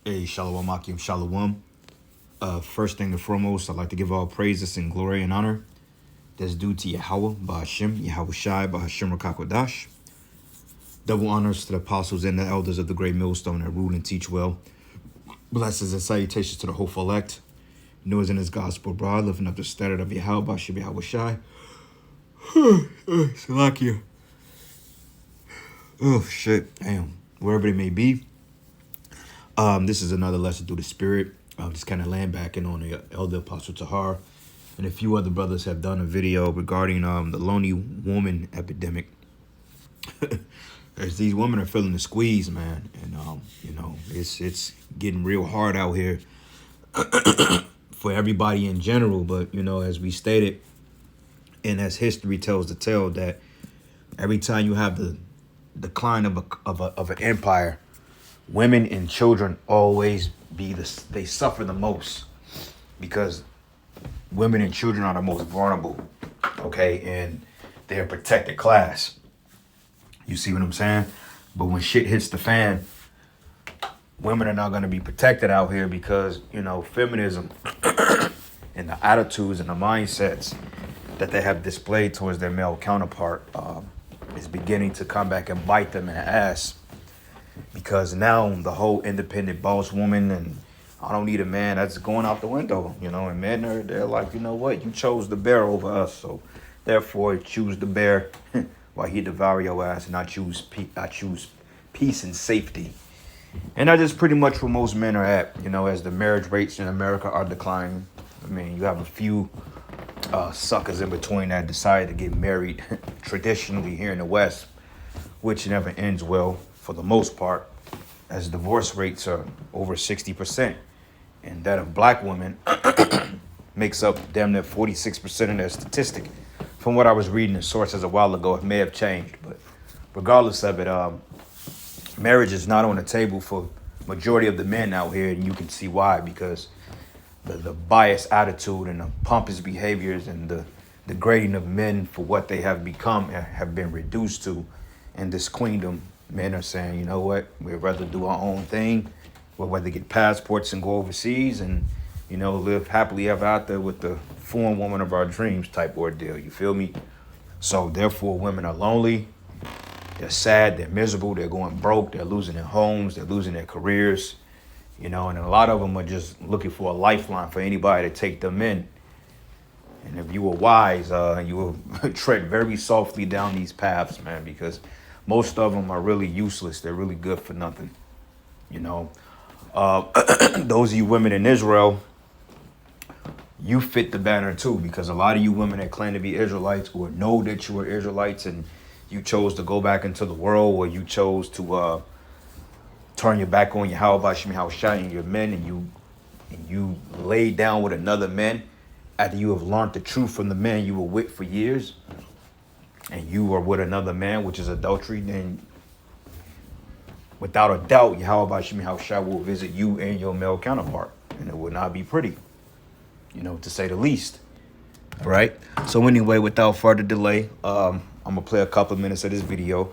Hey, Shalom Akim Shalom. First thing and foremost, I'd like to give all praises and glory and honor that's due to Yahweh, Bahashim, Yahweh Shai, Bahashim Rakakwadash. Double honors to the apostles and the elders of the great millstone that rule and teach well. Blessings and salutations to the hopeful elect. Noise in his gospel broad, lifting up the standard of Yahweh, Bahashim, Yahweh Shai. Salakia. Oh, shit. Damn. Wherever it may be. This is another lesson through the spirit. Just kind of laying back in on the elder apostle Tahar, and a few other brothers have done a video regarding the lonely woman epidemic. As these women are feeling the squeeze, man, and it's getting real hard out here for everybody in general. But as we stated, and as history tells the tale, that every time you have the decline of an empire, women and children always they suffer the most, because women and children are the most vulnerable, okay, and they're a protected class. You see what I'm saying? But when shit hits the fan, women are not going to be protected out here, because feminism and the attitudes and the mindsets that they have displayed towards their male counterpart is beginning to come back and bite them in the ass. Because now the whole independent boss woman and I don't need a man, that's going out the window, and men they're like, what, you chose the bear over us, so therefore choose the bear while he devour your ass, and I choose peace and safety. And that's just pretty much where most men are at, as the marriage rates in America are declining. I mean, you have a few suckers in between that decide to get married traditionally here in the West, which never ends well for the most part, as divorce rates are over 60%, and that of black women makes up damn near 46% of their statistic. From what I was reading in sources a while ago, it may have changed, but regardless of it, marriage is not on the table for majority of the men out here, and you can see why, because the biased attitude and the pompous behaviors and the degrading of men for what they have become have been reduced to in this queendom. Men are saying, you know what, we'd rather do our own thing. We'd rather get passports and go overseas and, live happily ever after with the foreign woman of our dreams type ordeal. You feel me? So therefore, women are lonely. They're sad. They're miserable. They're going broke. They're losing their homes. They're losing their careers. And a lot of them are just looking for a lifeline for anybody to take them in. And if you were wise, you will tread very softly down these paths, man, because most of them are really useless. They're really good for nothing. Those of you women in Israel, you fit the banner too, because a lot of you women that claim to be Israelites or know that you are Israelites and you chose to go back into the world, or you chose to turn your back on Yahweh Bashim Yahushua and your men, and you laid down with another man after you have learned the truth from the man you were with for years, and you are with another man, which is adultery, then without a doubt, Yahweh Bashim Yahushua will visit you and your male counterpart, and it will not be pretty, to say the least. All right. So anyway, without further delay, I'm gonna play a couple of minutes of this video,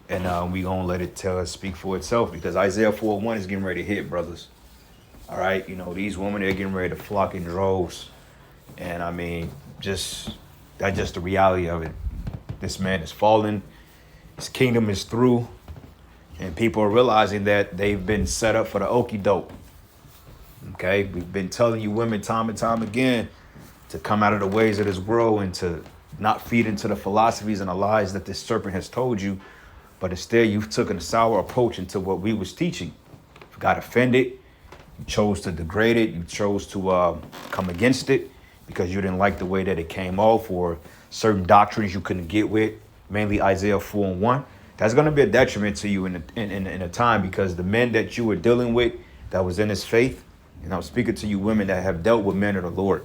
and we gonna let it speak for itself, because Isaiah 4:1 is getting ready to hit, brothers. All right. These women, they're getting ready to flock in droves, and I mean, that's just the reality of it. This man is fallen. His kingdom is through. And people are realizing that they've been set up for the okie doke. Okay? We've been telling you women time and time again to come out of the ways of this world and to not feed into the philosophies and the lies that this serpent has told you. But instead, you've taken a sour approach into what we was teaching. You got offended. You chose to degrade it. You chose to come against it because you didn't like the way that it came off, or certain doctrines you couldn't get with, mainly Isaiah 4:1. That's going to be a detriment to you in a time, because the men that you were dealing with that was in his faith, and I'm speaking to you women that have dealt with men of the Lord,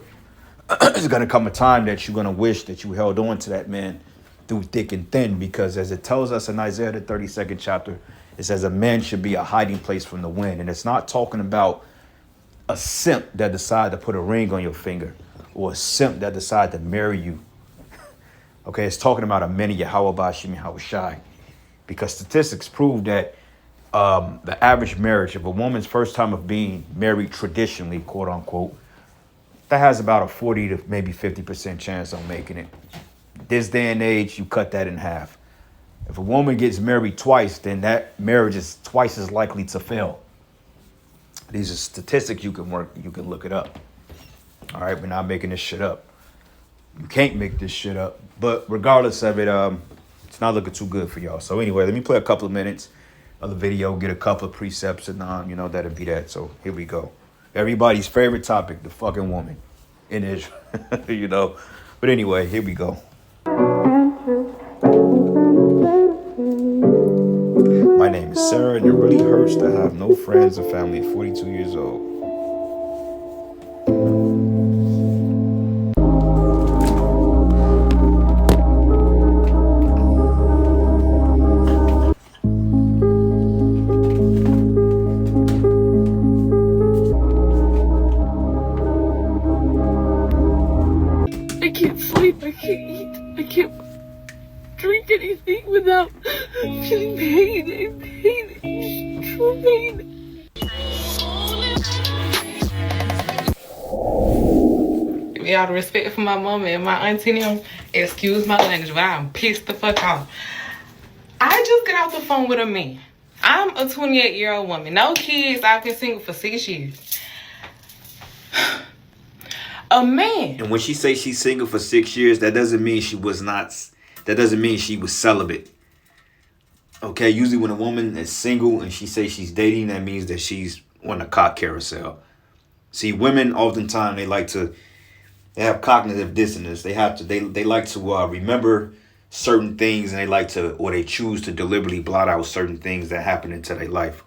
there's going to come a time that you're going to wish that you held on to that man through thick and thin, because as it tells us in Isaiah the 32nd chapter, it says a man should be a hiding place from the wind. And it's not talking about a simp that decided to put a ring on your finger, or a simp that decided to marry you. Okay, it's talking about a man of Yahweh Bashim Yahushai, because statistics prove that the average marriage of a woman's first time of being married traditionally, quote unquote, that has about a 40 to maybe 50% chance on making it. This day and age, you cut that in half. If a woman gets married twice, then that marriage is twice as likely to fail. These are statistics you can look it up. All right, we're not making this shit up. You can't make this shit up. But regardless of it, it's not looking too good for y'all. So anyway, let me play a couple of minutes of the video, get a couple of precepts, and that'll be that. So here we go. Everybody's favorite topic, the fucking woman in Israel, But anyway, here we go. My name is Sarah, and it really hurts to have no friends or family at 42 years old. I can't sleep, I can't eat, I can't drink anything without feeling pain and pain, true pain. Give me all the respect for my mama and my auntie and them. Excuse my language, but I'm pissed the fuck off. I just got off the phone with a man. I'm a 28-year-old woman. No kids. I've been single for 6 years. A man. And when she says she's single for 6 years, that doesn't mean she was celibate. Okay, usually when a woman is single and she says she's dating, that means that she's on a cock carousel. See, women oftentimes they have cognitive dissonance. They like to remember certain things, and they choose to deliberately blot out certain things that happened in their life,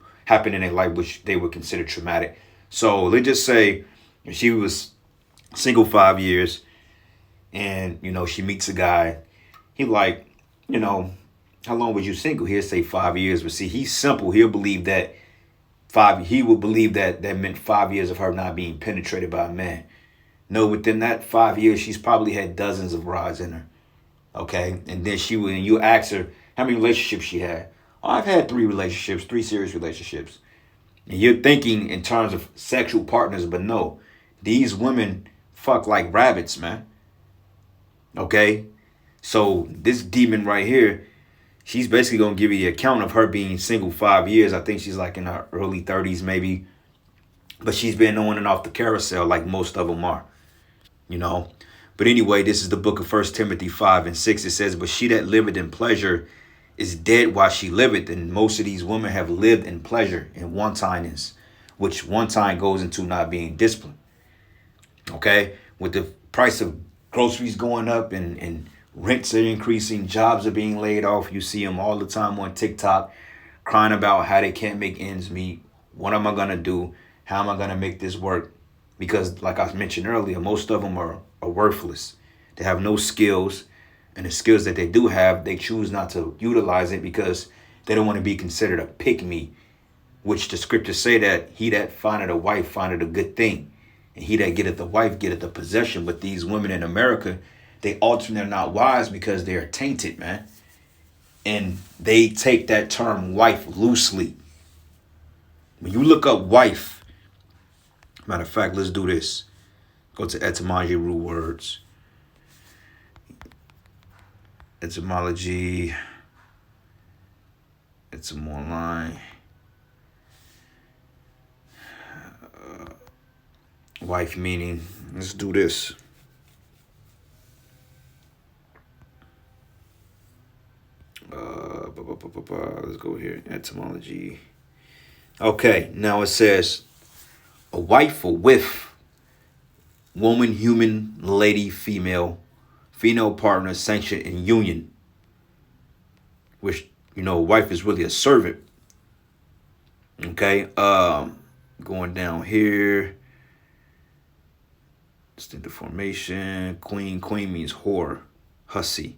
which they would consider traumatic. So let's just say if she was single 5 years, and she meets a guy. He like, how long was you single? He'll say 5 years, but see, he's simple. He'll believe that he would believe that meant 5 years of her not being penetrated by a man. No, within that 5 years, she's probably had dozens of rods in her. Okay, and then you ask her how many relationships she had. Oh, I've had 3 relationships, 3 serious relationships. And you're thinking in terms of sexual partners, but no, these women fuck like rabbits, man. Okay, so this demon right here, she's basically gonna give you the account of her being single 5 years. I think she's like in her early 30s, maybe, but she's been on and off the carousel like most of them are. But anyway, this is the book of 1 Timothy 5:6. It says, but she that liveth in pleasure is dead while she liveth. And most of these women have lived in pleasure and one-timeness, which one time goes into not being disciplined. Okay, with the price of groceries going up and rents are increasing, jobs are being laid off. You see them all the time on TikTok crying about how they can't make ends meet. What am I going to do? How am I going to make this work? Because like I mentioned earlier, most of them are worthless. They have no skills, and the skills that they do have, they choose not to utilize it because they don't want to be considered a pick-me, which the scriptures say that he that findeth a wife findeth a good thing, and he that getteth a wife getteth a possession. But these women in America, they alternate not wise because they are tainted, man. And they take that term wife loosely. When you look up wife, matter of fact, let's do this. Go to etymology root words. Etymology. It's online. Wife meaning. Let's do this. Let's go here. Etymology. Okay, now it says a wife or with, woman, human, lady, female partner, sanction, and union. Which, wife is really a servant. Okay, going down here. Distinctive formation. Queen means whore, hussy.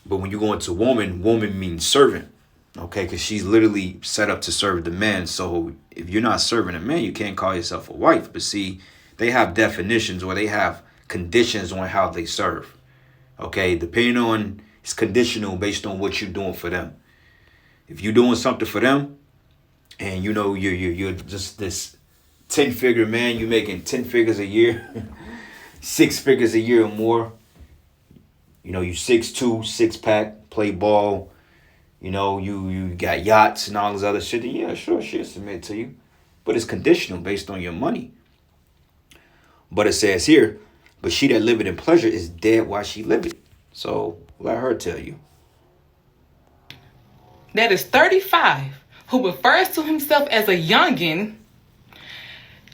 But when you go into woman means servant. Okay, because she's literally set up to serve the man. So if you're not serving a man, you can't call yourself a wife. But see, they have definitions or they have conditions on how they serve. Okay, depending on It's conditional based on what you're doing for them. If you're doing something for them, and you know you're just this 10-figure man, you're making 10 figures a year, 6 figures a year or more. You know, you 6'2", 6-pack, play ball. You know, you got yachts and all this other shit. Then yeah, sure, she'll submit to you, but it's conditional based on your money. But it says here, but she that liveth in pleasure is dead while she liveth. So let her tell you. That is 35, who refers to himself as a youngin',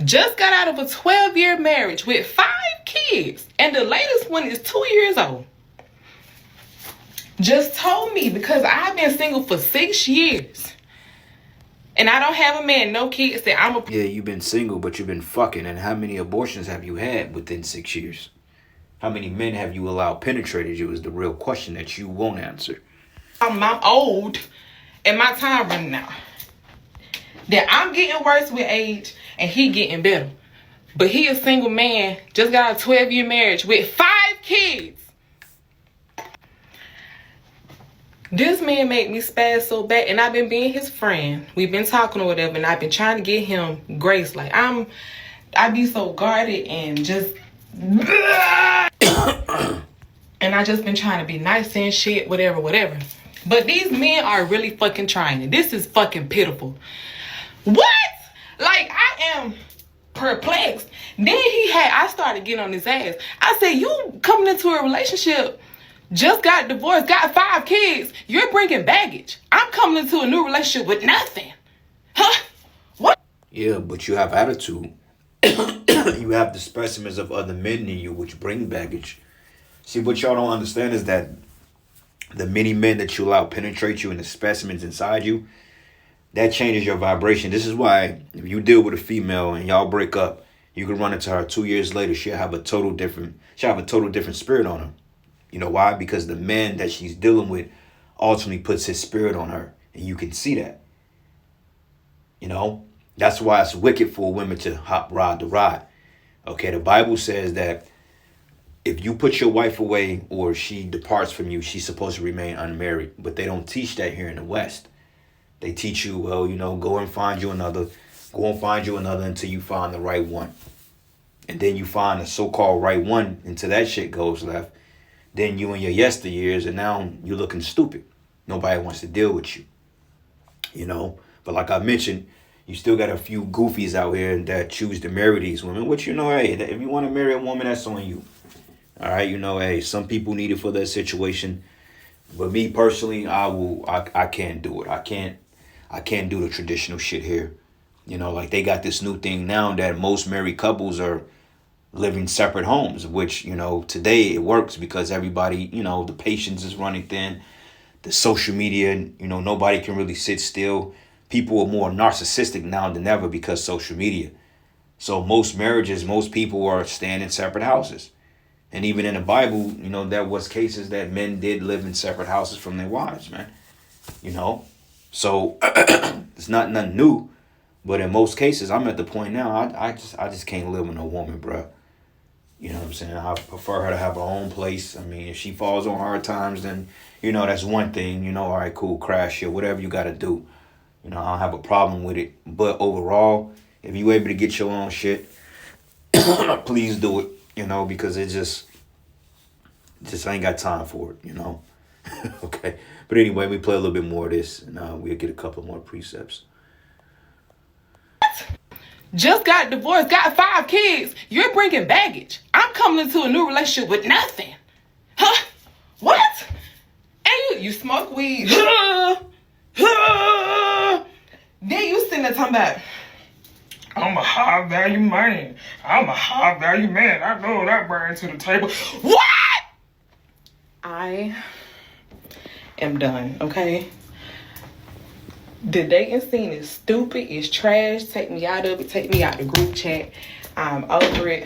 just got out of a 12-year marriage with 5 kids, and the latest one is 2 years old. Just told me because I've been single for 6 years, and I don't have a man, no kids, that I'm a... Yeah, you've been single, but you've been fucking. And how many abortions have you had within 6 years? How many men have you allowed penetrated you is the real question that you won't answer. I'm old, and my time running out. That I'm getting worse with age, and he getting better. But he a single man, just got a 12-year marriage with 5 kids. This man made me spaz so bad, and I've been being his friend. We've been talking or whatever, and I've been trying to get him grace. Like, I be so guarded and just... and I just been trying to be nice and shit, whatever. But these men are really fucking trying it. This is fucking pitiful. What? Like, I am perplexed. Then I started getting on his ass. I said, you coming into a relationship, just got divorced, got 5 kids, you're bringing baggage. I'm coming into a new relationship with nothing. Huh? What? Yeah, but you have attitude. You have the specimens of other men in you which bring baggage. See, what y'all don't understand is that the many men that you allow penetrate you and the specimens inside you, that changes your vibration. This is why if you deal with a female and y'all break up, you can run into her 2 years later, she'll have a total different spirit on her. You know why? Because the man that she's dealing with ultimately puts his spirit on her, and you can see that. You know, that's why it's wicked for women to ride the ride. Okay, the Bible says that if you put your wife away or she departs from you, she's supposed to remain unmarried. But they don't teach that here in the West. They teach you, well, you know, go and find you another until you find the right one. And then you find the so-called right one until that shit goes left. Then you in your yesteryears, and now you're looking stupid. Nobody wants to deal with you. You know? But like I mentioned, you still got a few goofies out here that choose to marry these women. Which, you know, hey, if you want to marry a woman, that's on you. All right? You know, hey, some people need it for their situation. But me personally, I can't do it. I can't do the traditional shit here. You know, like they got this new thing now that most married couples are living separate homes, which, you know, today it works because everybody, you know, the patience is running thin. The social media, you know, nobody can really sit still. People are more narcissistic now than ever because social media. So most marriages, most people are staying in separate houses. And even in the Bible, you know, there was cases that men did live in separate houses from their wives, man. You know, so it's not nothing new. But in most cases, I'm at the point now, I just can't live with no woman, bro. You know what I'm saying? I prefer her to have her own place. I mean, if she falls on hard times, then, you know, that's one thing. You know, all right, cool, crash it, whatever you got to do. You know, I don't have a problem with it. But overall, if you able to get your own shit, please do it, you know, because it just ain't got time for it, you know. Okay. But anyway, we play a little bit more of this, and we'll get a couple more precepts. Just got divorced, got 5 kids. You're bringing baggage. I'm coming into a new relationship with nothing. Huh? What? And you smoke weed. Then you sitting there talking about, I'm a high value man. I'm a high value man. I know what I bring to the table. What? I am done, okay? The dating scene is stupid, it's trash. Take me out of it, take me out the group chat. I'm over it.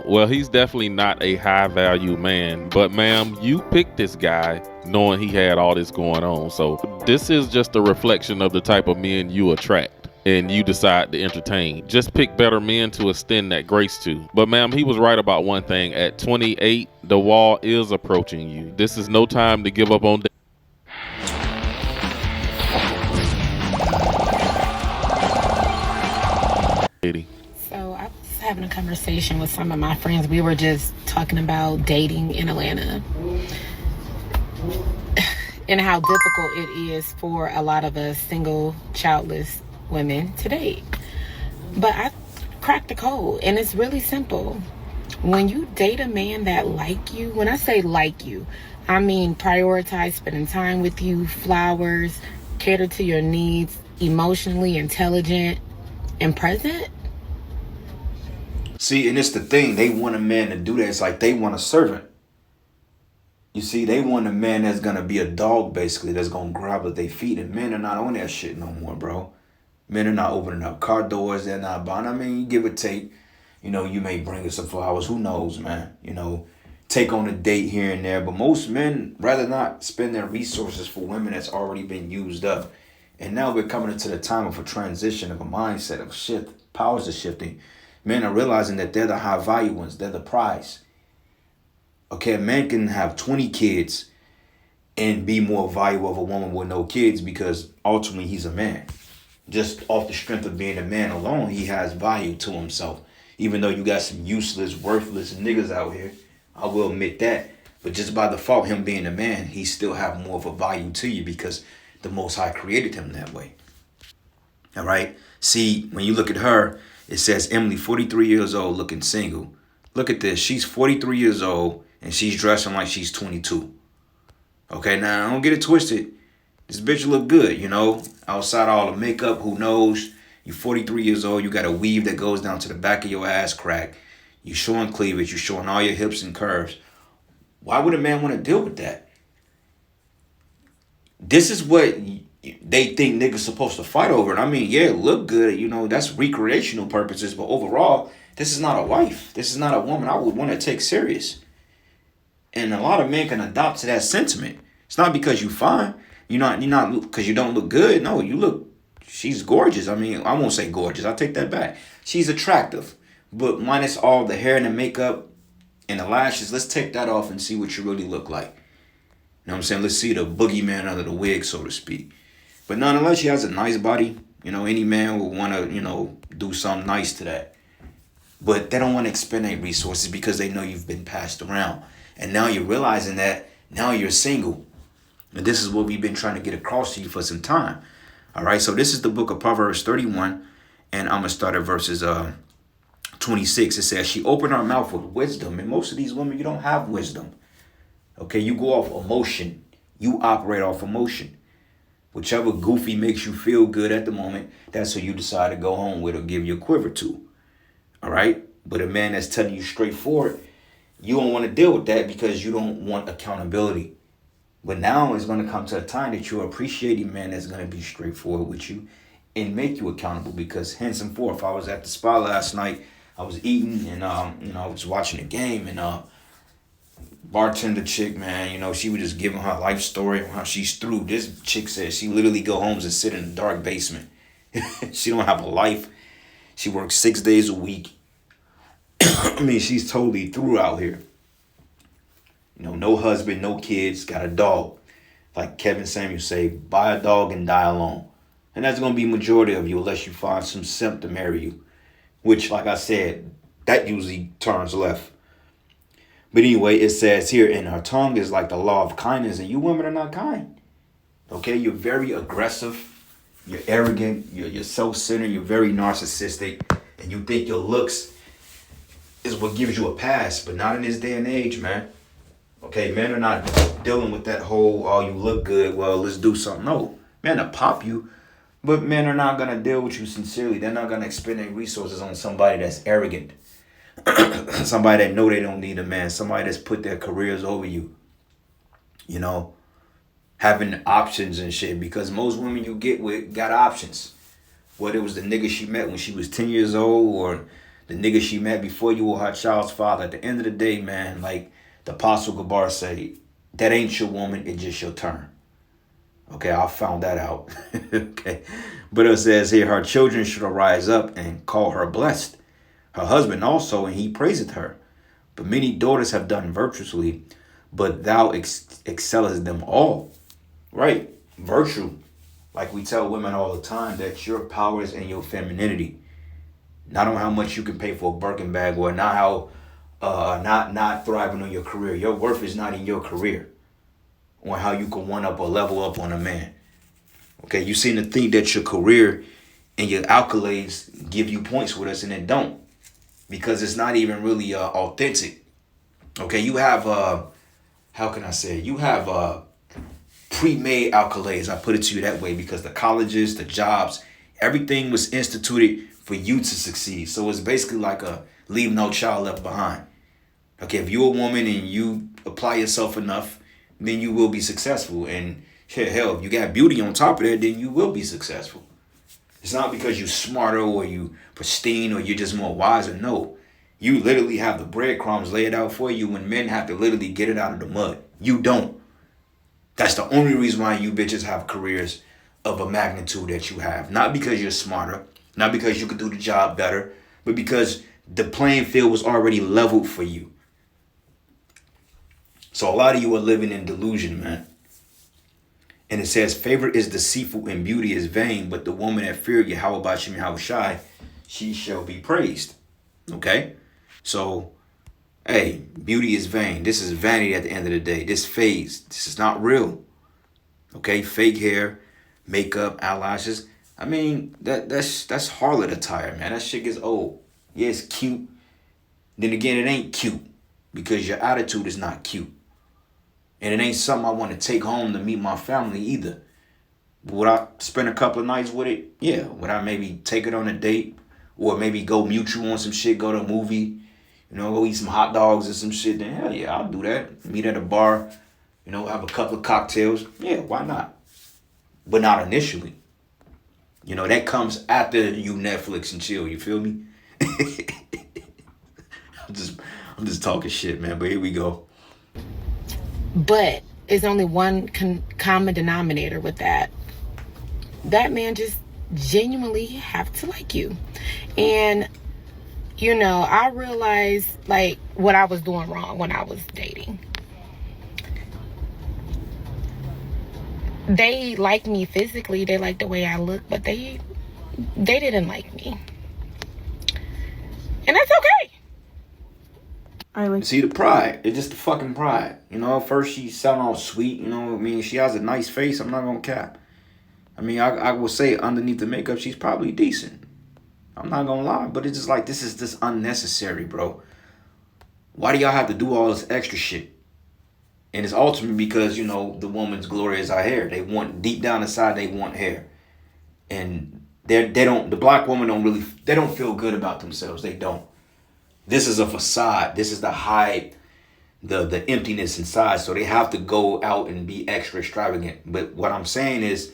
Well, he's definitely not a high value man, but ma'am, you picked this guy knowing he had all this going on. So this is just a reflection of the type of men you attract. and you decide to entertain. Just pick better men to extend that grace to. But ma'am, he was right about one thing. At 28, the wall is approaching you. This is no time to give up on dating. So I was having a conversation with some of my friends. We were just talking about dating in Atlanta and how difficult it is for a lot of us single, childless women to date. But I cracked the code, and it's really simple. When you date a man that like you, when I say like you, I mean prioritize spending time with you, flowers, cater to your needs, emotionally intelligent and present. See, and it's the thing. They want a man to do that. It's like they want a servant. You see, they want a man that's going to be a dog, basically, that's going to grab at their feet. And men are not on that shit no more, bro. Men are not opening up car doors. They're not buying. I mean, give or take. You know, you may bring us some flowers. Who knows, man? You know, take on a date here and there. But most men rather not spend their resources for women that's already been used up. And now we're coming into the time of a transition of a mindset of shift. Powers are shifting. Men are realizing that they're the high value ones. They're the prize. Okay, a man can have 20 kids and be more valuable of a woman with no kids because ultimately he's a man. Just off the strength of being a man alone, he has value to himself. Even though you got some useless, worthless niggas out here, I will admit that. But just by default, him being a man, he still have more of a value to you because the Most High created him that way. All right? See, when you look at her, it says Emily, 43 years old, looking single. Look at this. She's 43 years old, and she's dressing like she's 22. Okay, now, don't get it twisted. This bitch look good, you know? Outside all the makeup, who knows? You're 43 years old. You got a weave that goes down to the back of your ass crack. You showing cleavage. You showing all your hips and curves. Why would a man want to deal with that? This is what they think niggas supposed to fight over. And I mean, yeah, look good, you know, that's recreational purposes. But overall, this is not a wife. This is not a woman I would want to take serious. And a lot of men can adopt to that sentiment. It's not because you fine. You're not because you don't look good. No, you look, she's gorgeous. I mean, I won't say gorgeous. I'll take that back. She's attractive. But minus all the hair and the makeup and the lashes, let's take that off and see what you really look like. You know what I'm saying? Let's see the boogeyman under the wig, so to speak. But nonetheless, she has a nice body. You know, any man will want to, you know, do something nice to that. But they don't want to expend their resources because they know you've been passed around. And now you're realizing that now you're single. And this is what we've been trying to get across to you for some time. All right, so this is the book of Proverbs 31. And I'm going to start at verses 26. It says, she opened her mouth with wisdom. And most of these women, you don't have wisdom. Okay, you go off emotion. You operate off emotion. Whichever goofy makes you feel good at the moment, that's who you decide to go home with or give your quiver to. All right? But a man that's telling you straightforward, you don't want to deal with that because you don't want accountability. But now it's going to come to a time that you'll appreciate a man that's going to be straightforward with you and make you accountable. Because henceforth, I was at the spa last night. I was eating and, I was watching the game and, bartender chick, man, you know, she was just giving her life story, how she's through. This chick says she literally go home and sit in a dark basement. She don't have a life. She works 6 days a week. I mean, she's totally through out here. You know, no husband, no kids, got a dog. Like Kevin Samuels say, buy a dog and die alone. And that's going to be majority of you unless you find some simp to marry you. Which, like I said, that usually turns left. But anyway, it says here, and her tongue is like the law of kindness, and you women are not kind. Okay, you're very aggressive, you're arrogant, you're self-centered, you're very narcissistic, and you think your looks is what gives you a pass, but not in this day and age, man. Okay, men are not dealing with that whole, oh, you look good, well, let's do something. No, men will pop you, but men are not going to deal with you sincerely. They're not going to expend their resources on somebody that's arrogant. Somebody that know they don't need a man. Somebody that's put their careers over you. You know, having options and shit. Because most women you get with got options. Whether it was the nigga she met when she was 10 years old or the nigga she met before you were her child's father. At the end of the day, man, like the Apostle Gabar said, that ain't your woman, it's just your turn. Okay? Okay, I found that out. Okay. But it says here, her children should arise up and call her blessed. Her husband also, and he praiseth her. But many daughters have done virtuously, but thou excellest them all. Right? Virtue. Like we tell women all the time, that your power is in your femininity. Not on how much you can pay for a Birkin bag, or not how not thriving on your career. Your worth is not in your career, on how you can one up or level up on a man. Okay, you seem to think that your career and your accolades give you points with us, and it don't, because it's not even really authentic. Okay, you have how can I say it? You have pre-made accolades. I put it to you that way because the colleges, the jobs, everything was instituted for you to succeed. So it's basically like a leave no child left behind. Okay, if you're a woman and you apply yourself enough, then you will be successful. And hell, if you got beauty on top of that, then you will be successful. It's not because you're smarter or you pristine or you're just more wiser. No, you literally have the breadcrumbs laid out for you when men have to literally get it out of the mud. You don't. That's the only reason why you bitches have careers of a magnitude that you have. Not because you're smarter, not because you could do the job better, but because the playing field was already leveled for you. So a lot of you are living in delusion, man. And it says, favor is deceitful and beauty is vain, but the woman that fear Yahweh Bashim Yahweh Shai, she shall be praised. Okay? So, hey, beauty is vain. This is vanity at the end of the day. This fades. This is not real. Okay? Fake hair, makeup, eyelashes. I mean, that's harlot attire, man. That shit gets old. Yeah, it's cute. Then again, it ain't cute because your attitude is not cute. And it ain't something I want to take home to meet my family either. But would I spend a couple of nights with it? Yeah. Would I maybe take it on a date? Or maybe go mutual on some shit, go to a movie, go eat some hot dogs or some shit? Then hell yeah, I'll do that. Meet at a bar, have a couple of cocktails. Yeah, why not? But not initially. That comes after you Netflix and chill, you feel me? I'm just talking shit, man, but here we go. But there's only one common denominator with that. That man just genuinely have to like you. And, I realized, like, what I was doing wrong when I was dating. They liked me physically. They liked the way I look, but they didn't like me. And that's okay. See the pride. It's just the fucking pride. First she sound all sweet. She has a nice face. I'm not gonna cap. I will say underneath the makeup, she's probably decent. I'm not gonna lie, but it's just like, this is just unnecessary, bro. Why do y'all have to do all this extra shit? And it's ultimately because, the woman's glory is her hair. They want, deep down inside, they want hair. And the black woman they don't feel good about themselves. They don't. This is a facade. This is to hide the emptiness inside. So they have to go out and be extra extravagant. But what I'm saying is,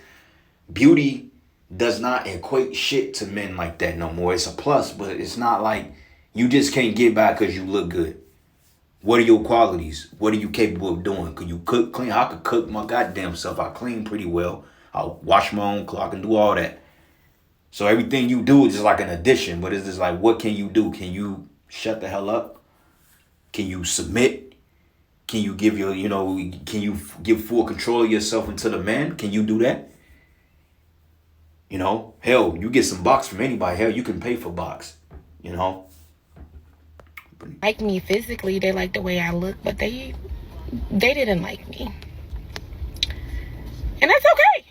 beauty does not equate shit to men like that no more. It's a plus, but it's not like you just can't get by because you look good. What are your qualities? What are you capable of doing? Can you cook, clean? I could cook my goddamn self. I clean pretty well. I'll wash my own clothes. I can do all that. So everything you do is just like an addition. But it's just like, what can you do? Can you shut the hell up? Can you submit? Can you give can you give full control of yourself into the man? Can you do that? Hell, you get some box from anybody. Hell, you can pay for box, Like me physically, they like the way I look, but they didn't like me. And that's okay.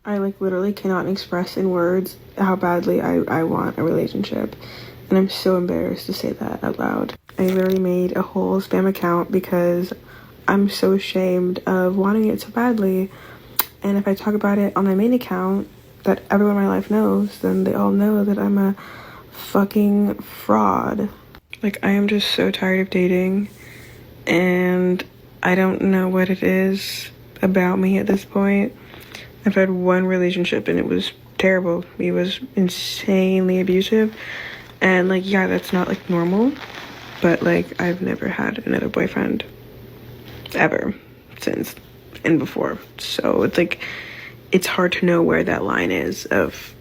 I literally cannot express in words how badly I want a relationship. And I'm so embarrassed to say that out loud. I literally made a whole spam account because I'm so ashamed of wanting it so badly. And if I talk about it on my main account that everyone in my life knows, then they all know that I'm a fucking fraud. Like, I am just so tired of dating, and I don't know what it is about me at this point. I've had one relationship and it was terrible. He was insanely abusive, and yeah, that's not normal, but I've never had another boyfriend ever since. and before. So it's like, it's hard to know where that line is of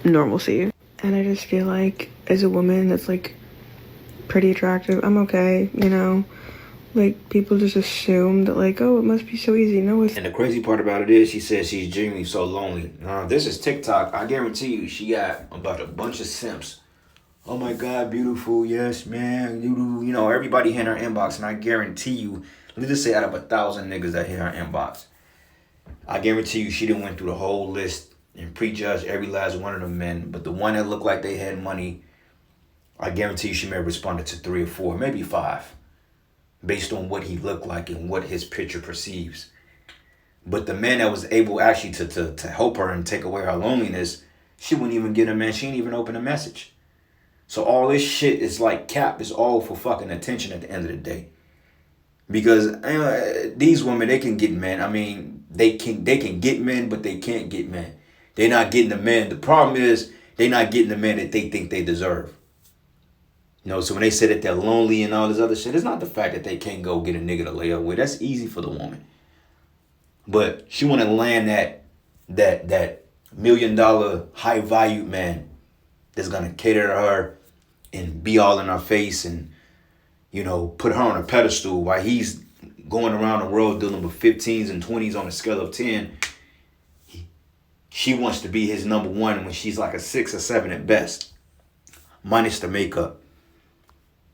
normalcy. And I just feel like as a woman that's like pretty attractive, I'm okay, you know? Like, people just assume that, like, oh, it must be so easy. No, it's... And the crazy part about it is, she says she's genuinely so lonely. This is TikTok. I guarantee you, she got about a bunch of simps. Oh my God, beautiful. Yes, man. You know, everybody hit her inbox. And I guarantee you, let's just say out of 1,000 niggas that hit her inbox, I guarantee you she done went through the whole list and prejudged every last one of them men. But the one that looked like they had money, I guarantee you she may have responded to 3 or 4, maybe 5. Based on what he looked like and what his picture perceives. But the man that was able actually to help her and take away her loneliness, she wouldn't even get a man. She didn't even open a message. So all this shit is like cap. It's all for fucking attention at the end of the day. Because these women, they can get men. I mean, they can get men, but they can't get men. They're not getting the men. The problem is they're not getting the men that they think they deserve. You know, so when they say that they're lonely and all this other shit, it's not the fact that they can't go get a nigga to lay up with. That's easy for the woman. But she want to land that $1 million high value man that's going to cater to her and be all in her face and, you know, put her on a pedestal while he's going around the world dealing with 15s and 20s on a scale of 10. She wants to be his number one when she's like a 6 or 7 at best, minus the makeup.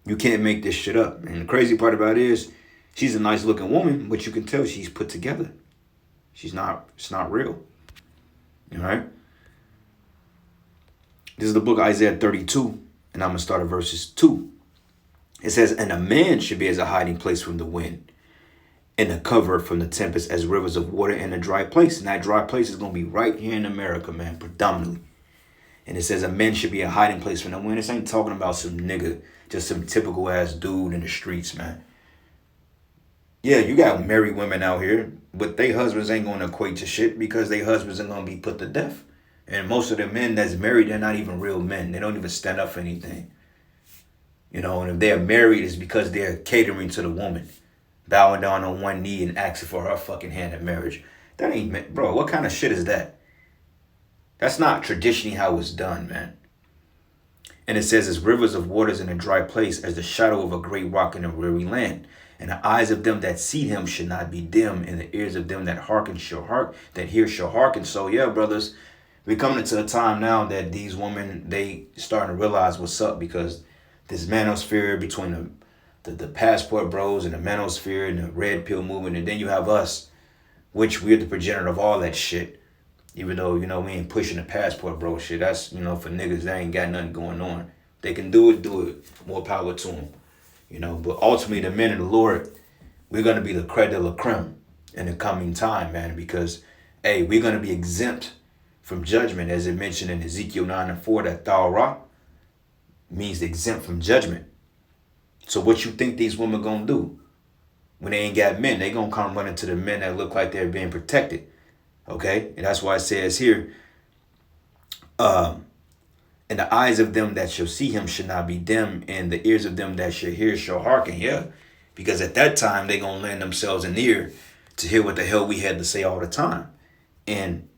You can't make this shit up. And the crazy part about it is, she's a nice looking woman, but you can tell she's put together. It's not real. All right? This is the book of Isaiah 32, and I'm going to start at verses 2. It says, and a man should be as a hiding place from the wind, and a cover from the tempest, as rivers of water in a dry place. And that dry place is going to be right here in America, man, predominantly. And it says a man should be a hiding place from the wind. This ain't talking about some nigga, just some typical ass dude in the streets, man. Yeah, you got married women out here, but they husbands ain't going to equate to shit because they husbands are going to be put to death. And most of the men that's married, they're not even real men. They don't even stand up for anything. You know, and if they're married, it's because they're catering to the woman, bowing down on one knee and asking for her fucking hand in marriage. That ain't, bro, what kind of shit is that? That's not traditionally how it's done, man. And it says, as rivers of waters in a dry place, as the shadow of a great rock in a weary land. And the eyes of them that see him should not be dim, and the ears of them that hearken shall hearken, that hear shall hearken. So yeah, brothers, we're coming into a time now that these women, they starting to realize what's up, because this manosphere between the passport bros and the manosphere and the red pill movement, and then you have us, which we're the progenitor of all that shit. Even though, you know, we ain't pushing the passport bro shit. That's, you know, for niggas that ain't got nothing going on. They can do it. More power to them. You know, but ultimately the men of the Lord, we're going to be the creme de la creme in the coming time, man. Because, hey, we're going to be exempt from judgment. As it mentioned in Ezekiel 9:4, that Thawra means exempt from judgment. So what you think these women going to do? When they ain't got men, they going to come running to the men that look like they're being protected. Okay, and that's why it says here, and the eyes of them that shall see him should not be dim, and the ears of them that shall hear shall hearken. Yeah, because at that time they gonna lend themselves an ear to hear what the hell we had to say all the time, and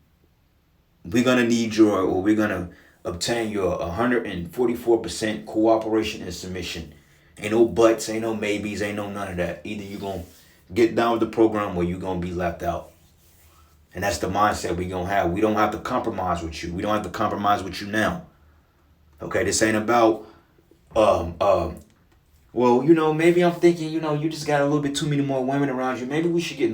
we're gonna need we're gonna obtain your 144% cooperation and submission. Ain't no buts, ain't no maybes, ain't no none of that. Either you gonna get down with the program or you gonna be left out. And that's the mindset we gonna have. We don't have to compromise with you. We don't have to compromise with you now. Okay, this ain't about, well, you know, maybe I'm thinking, you know, you just got a little bit too many more women around you. Maybe we should get,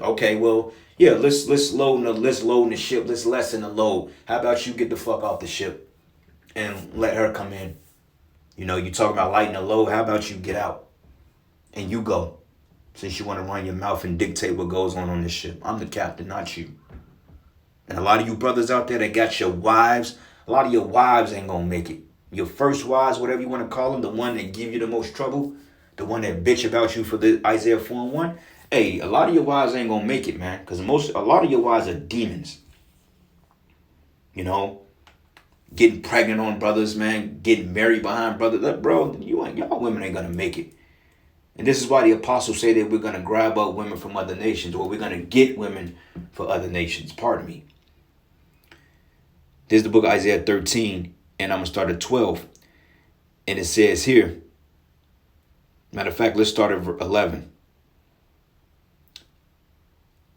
okay, well, yeah, let's load the ship. Let's lessen the load. How about you get the fuck off the ship and let her come in? You know, you talking about lighting the load. How about you get out and you go? Since you want to run your mouth and dictate what goes on this ship. I'm the captain, not you. And a lot of you brothers out there that got your wives, a lot of your wives ain't going to make it. Your first wives, whatever you want to call them, the one that give you the most trouble, the one that bitch about you for the Isaiah 4:1. Hey, a lot of your wives ain't going to make it, man. Because a lot of your wives are demons. You know, getting pregnant on brothers, man. Getting married behind brothers. Bro, y'all women ain't going to make it. And this is why the apostles say that we're going to grab up women from other nations, or we're going to get women for other nations. Pardon me. This is the book of Isaiah 13, and I'm going to start at 12. And it says here, matter of fact, let's start at 11.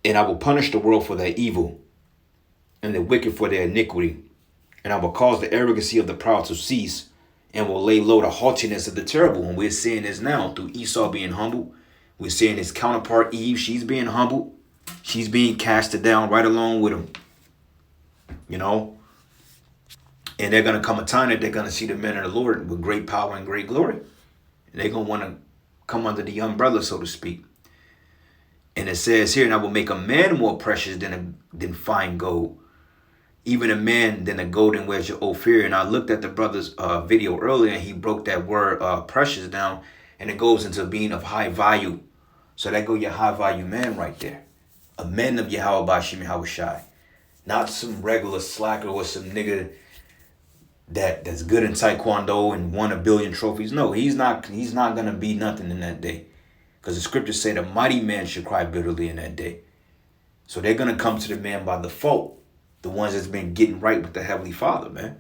And I will punish the world for their evil and the wicked for their iniquity. And I will cause the arrogancy of the proud to cease, and will lay low the haughtiness of the terrible. And we're seeing this now through Esau being humble. We're seeing his counterpart Eve. She's being humble. She's being casted down right along with him. You know? And they're going to come a time that they're going to see the men of the Lord with great power and great glory. And they're going to want to come under the umbrella, so to speak. And it says here, and I will make a man more precious than fine gold, even a man than a golden wedge of Ophir. And I looked at the brother's video earlier, and he broke that word precious down, and it goes into being of high value. So that go your high value man right there. A man of Yahweh Bashim Yahweh Shai. Not some regular slacker or some nigga that's good in Taekwondo and won 1 billion trophies. No, he's not going to be nothing in that day. Because the scriptures say the mighty man should cry bitterly in that day. So they're going to come to the man by default. The ones that's been getting right with the Heavenly Father, man.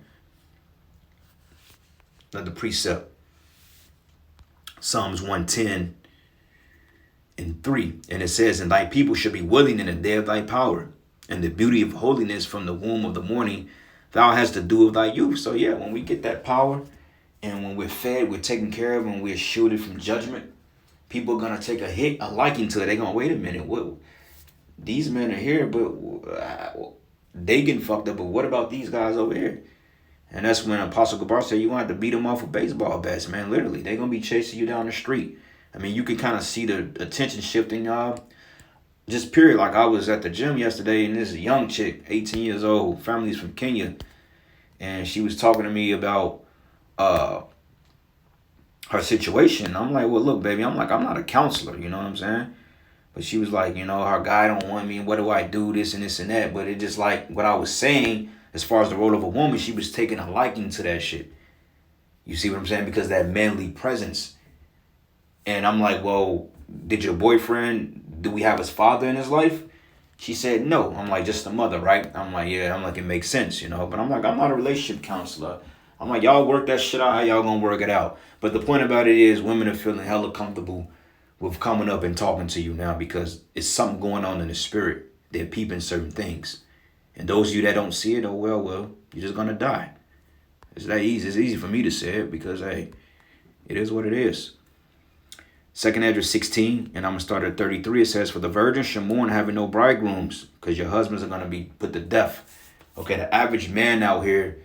Another precept. Psalms 110 and 3. And it says, and thy people shall be willing in the day of thy power, and the beauty of holiness from the womb of the morning thou hast to do of thy youth. So yeah, when we get that power, and when we're fed, we're taken care of, and we're shielded from judgment, people are going to take a liking to it. They're going to, wait a minute, what? These men are here, but they getting fucked up, but what about these guys over here? And that's when Apostle Gabar said you're going to have to beat them off with baseball bats, man. Literally, they're going to be chasing you down the street. I mean, you can kind of see the attention shifting, y'all. Just period. Like, I was at the gym yesterday, and this young chick, 18 years old, family's from Kenya, and she was talking to me about her situation. I'm like, well, look, baby, I'm not a counselor, you know what I'm saying? But she was like, you know, her guy don't want me, what do I do, this and this and that. But it just like what I was saying, as far as the role of a woman, she was taking a liking to that shit. You see what I'm saying? Because that manly presence. And I'm like, well, did your boyfriend, do we have his father in his life? She said, no. I'm like, just the mother, right? I'm like, yeah. I'm like, it makes sense, you know. But I'm like, I'm not a relationship counselor. I'm like, y'all work that shit out, how y'all gonna work it out? But the point about it is, women are feeling hella comfortable with coming up and talking to you now because it's something going on in the spirit. They're peeping certain things. And those of you that don't see it, oh, well, you're just gonna die. It's that easy. It's easy for me to say it because, hey, it is what it is. 2nd Esdras 16, and I'm going to start at 33. It says, for the virgins shall mourn having no bridegrooms, because your husbands are going to be put to death. Okay, the average man out here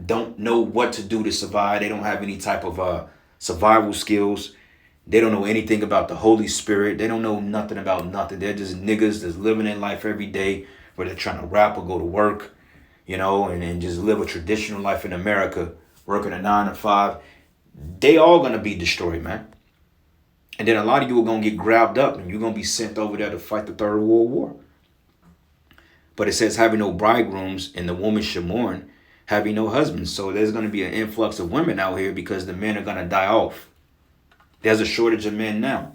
don't know what to do to survive. They don't have any type of survival skills. They don't know anything about the Holy Spirit. They don't know nothing about nothing. They're just niggas that's living in life every day, where they're trying to rap or go to work, you know, and just live a traditional life in America, working a 9 to 5. They all going to be destroyed, man. And then a lot of you are going to get grabbed up and you're going to be sent over there to fight the Third World War. But it says having no bridegrooms, and the woman should mourn having no husbands. So there's going to be an influx of women out here because the men are going to die off. There's a shortage of men now.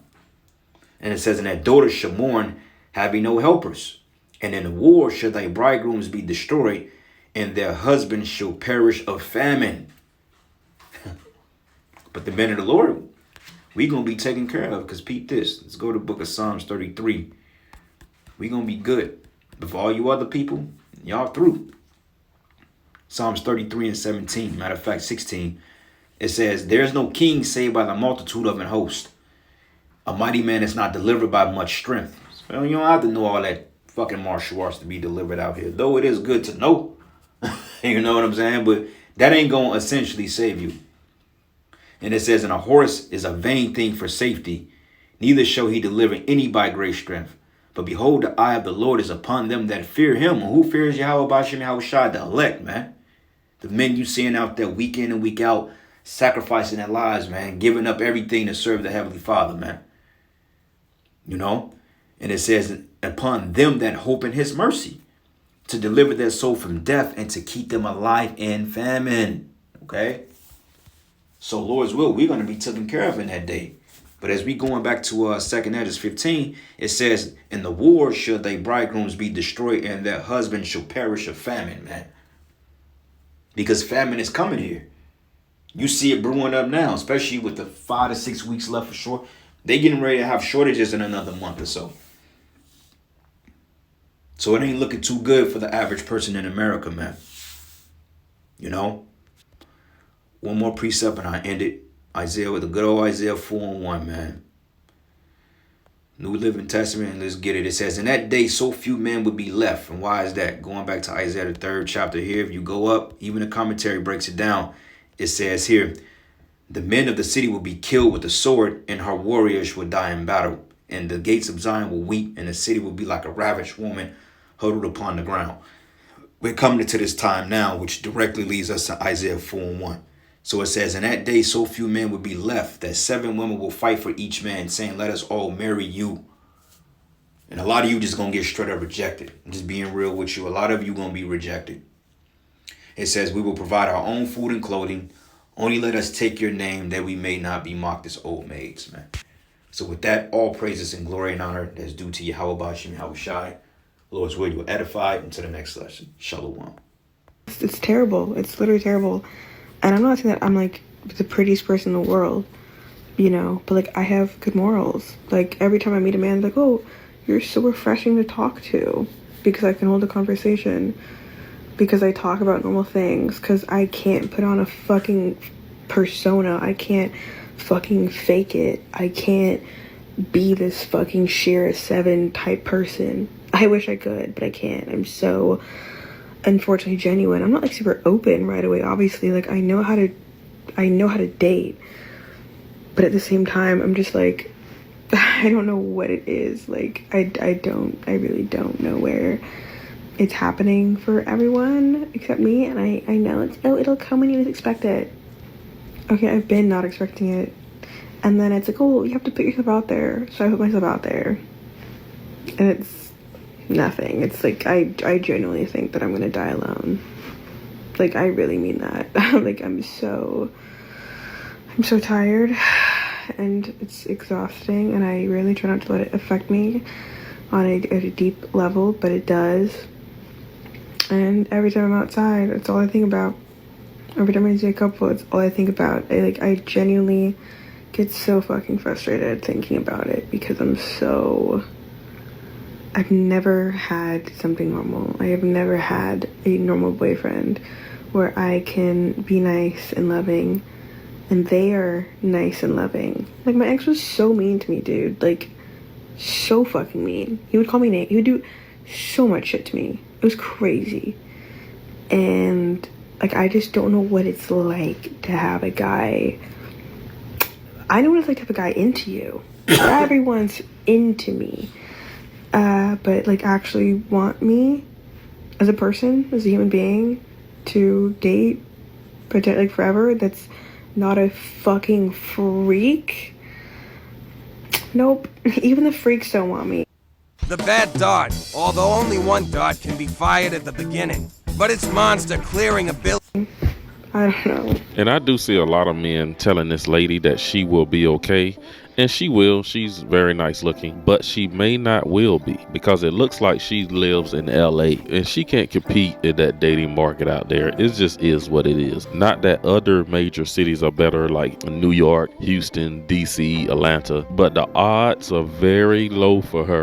And it says, and that daughters shall mourn having no helpers. And in the war shall thy bridegrooms be destroyed, and their husbands shall perish of famine. But the men of the Lord, we're going to be taken care of, because peep this. Let's go to the book of Psalms 33. We're going to be good. But for all you other people, y'all through. Psalms 33 and 17. Matter of fact, 16. It says, there's no king saved by the multitude of an host. A mighty man is not delivered by much strength. So you don't have to know all that fucking martial arts to be delivered out here. Though it is good to know. You know what I'm saying? But that ain't going to essentially save you. And it says, and a horse is a vain thing for safety, neither shall he deliver any by great strength. But behold, the eye of the Lord is upon them that fear him. And who fears Yahweh Bashim Yahweh Shai? The elect, man. The men you seeing out there week in and week out, sacrificing their lives, man, giving up everything to serve the Heavenly Father, man. You know? And it says, upon them that hope in his mercy, to deliver their soul from death and to keep them alive in famine. Okay? So, Lord's will, we're going to be taken care of in that day. But as we going back to 2 Esdras 15, it says, in the war should they bridegrooms be destroyed, and their husbands shall perish of famine, man. Because famine is coming here. You see it brewing up now, especially with the 5 to 6 weeks left for sure. They getting ready to have shortages in another month or so. So it ain't looking too good for the average person in America, man. You know? One more precept and I end it. Isaiah, with the good old Isaiah 4:1, man. New Living Testament, and let's get it. It says, in that day, so few men would be left. And why is that? Going back to Isaiah, the 3rd chapter here, if you go up, even the commentary breaks it down. It says here, the men of the city will be killed with the sword, and her warriors will die in battle. And the gates of Zion will weep, and the city will be like a ravished woman huddled upon the ground. We're coming to this time now, which directly leads us to Isaiah 4:1. So it says, in that day, so few men will be left that 7 women will fight for each man, saying, let us all marry you. And a lot of you just going to get straight up rejected. I'm just being real with you. A lot of you going to be rejected. It says, we will provide our own food and clothing. Only let us take your name that we may not be mocked as old maids, man. So with that, all praises and glory and honor that's due to Yahweh Bashim Yahushai. Lord's will, you will edify. Until the next lesson. Shalom. It's terrible. It's literally terrible. And I'm not saying that I'm like the prettiest person in the world, you know, but like I have good morals. Like every time I meet a man, like, oh, you're so refreshing to talk to, because I can hold a conversation, because I talk about normal things, because I can't put on a fucking persona. I can't fucking fake it. I can't be this fucking Shira 7 type person. I wish I could, but I can't. I'm so unfortunately genuine. I'm not like super open right away, obviously. Like I know how to date, but at the same time I'm just like, I don't know what it is. Like I really don't know where it's happening for everyone except me, and I know it'll come when you least expect it. Okay, I've been not expecting it, and then it's like, oh, you have to put yourself out there. So I put myself out there, and it's nothing. It's like I genuinely think that I'm gonna die alone. Like I really mean that. Like I'm so tired, and it's exhausting, and I really try not to let it affect me on a deep level, but it does. And every time I'm outside, it's all I think about. Every time I see a couple, it's all I think about. I genuinely get so fucking frustrated thinking about it, because I've never had something normal. I have never had a normal boyfriend where I can be nice and loving, and they are nice and loving. Like, my ex was so mean to me, dude. Like, so fucking mean. He would call me Nate. He would do so much shit to me. It was crazy. And, like, I just don't know what it's like to have a guy. I know what it's like to have a guy into you. Everyone's into me. But like actually want me as a person, as a human being, to date, pretend like forever, that's not a fucking freak. Nope. Even the freaks don't want me. The bad dart, although only one dart can be fired at the beginning, but its monster clearing ability. I don't know. And I do see a lot of men telling this lady that she will be okay. And she will. She's very nice looking. But she may not will be, because it looks like she lives in LA. And she can't compete in that dating market out there. It just is what it is. Not that other major cities are better, like New York, Houston, DC, Atlanta. But the odds are very low for her